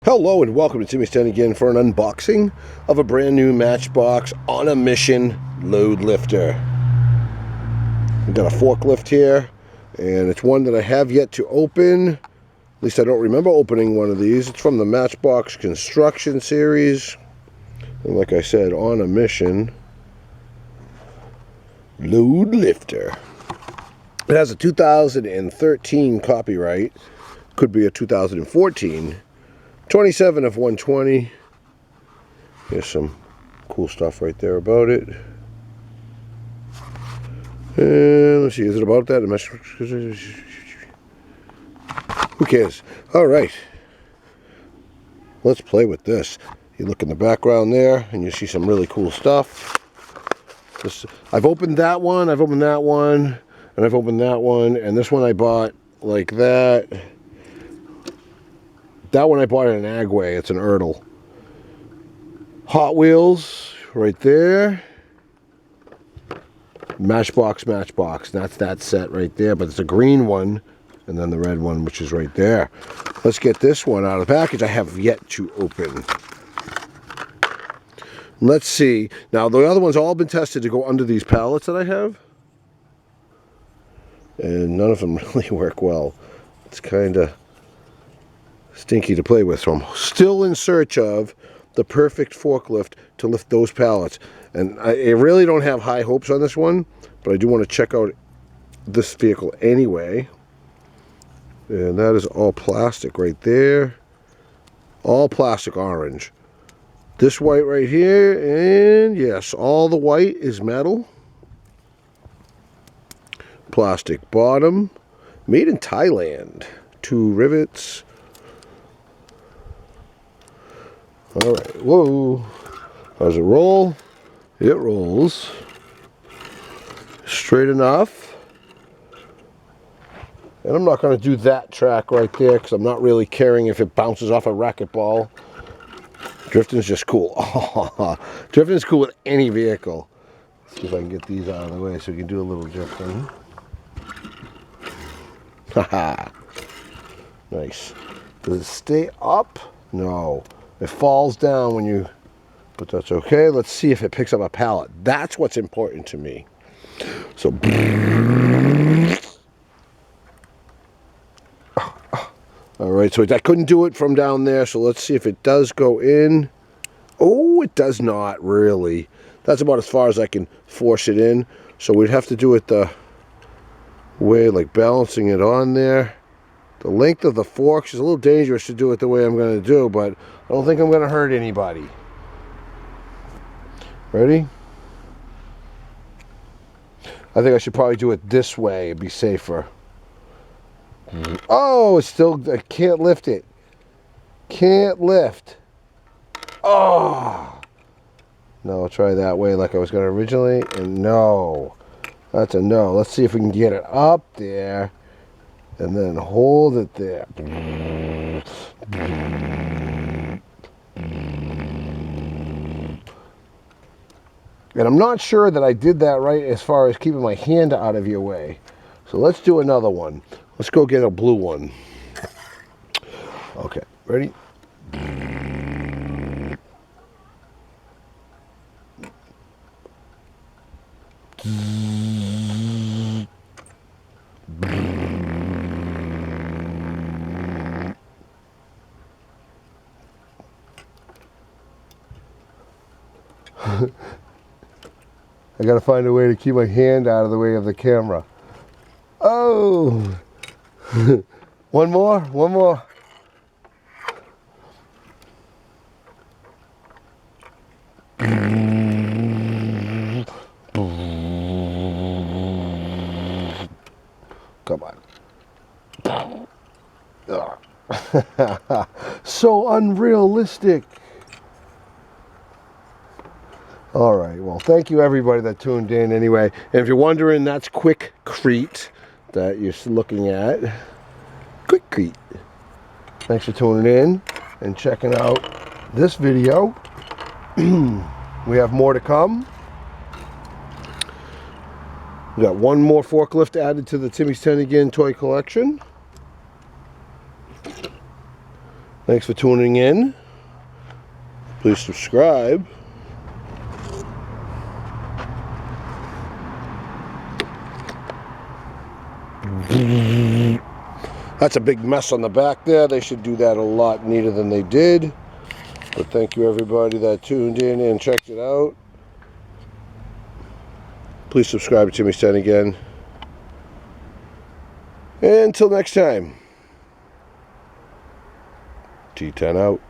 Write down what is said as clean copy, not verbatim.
Hello and welcome to Timmy's 10 again for an unboxing of a brand new Matchbox on a mission load lifter. We've got a forklift here, and it's one that I have yet to open. At least I don't remember opening one of these. It's from the Matchbox construction series. And like I said, on a mission load lifter. It has a 2013 copyright. Could be a 2014. 27 of 120. Here's some cool stuff right there about it. And let's see, is it about that? Who cares? All right. Let's play with this. You look in the background there, and you see some really cool stuff. I've opened that one, I've opened that one, and I've opened that one, and this one I bought like that. That one I bought at an Agway. It's an Erdl. Hot Wheels right there. Matchbox. That's that set right there. But it's a green one and then the red one, which is right there. Let's get this one out of the package. I have yet to open. Let's see. Now, the other ones all been tested to go under these pallets that I have. And none of them really work well. It's kind of stinky to play with, so I'm still in search of the perfect forklift to lift those pallets. And I really don't have high hopes on this one, but I do want to check out this vehicle anyway. And that is all plastic right there. All plastic orange. This white right here, and yes, all the white is metal. Plastic bottom. Made in Thailand. 2 rivets. All right, whoa, how does it roll? It rolls straight enough. And I'm not going to do that track right there because I'm not really caring if it bounces off a racquetball. Drifting's just cool. Drifting's cool with any vehicle. Let's see if I can get these out of the way so we can do a little drifting. Haha. Nice. Does it stay up? No. It falls down when you, but that's okay. Let's see if it picks up a pallet. That's what's important to me. So, all right, so I couldn't do it from down there, so let's see if it does go in. Oh, it does not really. That's about as far as I can force it in. So we'd have to do it the way, like balancing it on there. The length of the forks is a little dangerous to do it the way I'm going to do, but I don't think I'm going to hurt anybody. Ready? I think I should probably do it this way. It'd be safer. Oh, it's still, I can't lift it. Can't lift. Oh. No, I'll try that way like I was going to originally, and no. That's a no. Let's see if we can get it up there. And then hold it there. And I'm not sure that I did that right as far as keeping my hand out of your way. So let's do another one. Let's go get a blue one. Okay, ready? I gotta find a way to keep my hand out of the way of the camera. Oh! One more. Come on. So unrealistic. All right, well, thank you everybody that tuned in anyway. And if you're wondering, that's Quickcrete that you're looking at. Quickcrete. Thanks for tuning in and checking out this video. We have more to come. We got one more forklift added to the Timmy's 10 Again toy collection. Thanks for tuning in. Please subscribe. That's a big mess on the back there. They should do that a lot neater than they did. But thank you everybody that tuned in and checked it out. Please subscribe to Timmy's 10 again. And until next time, T10 out.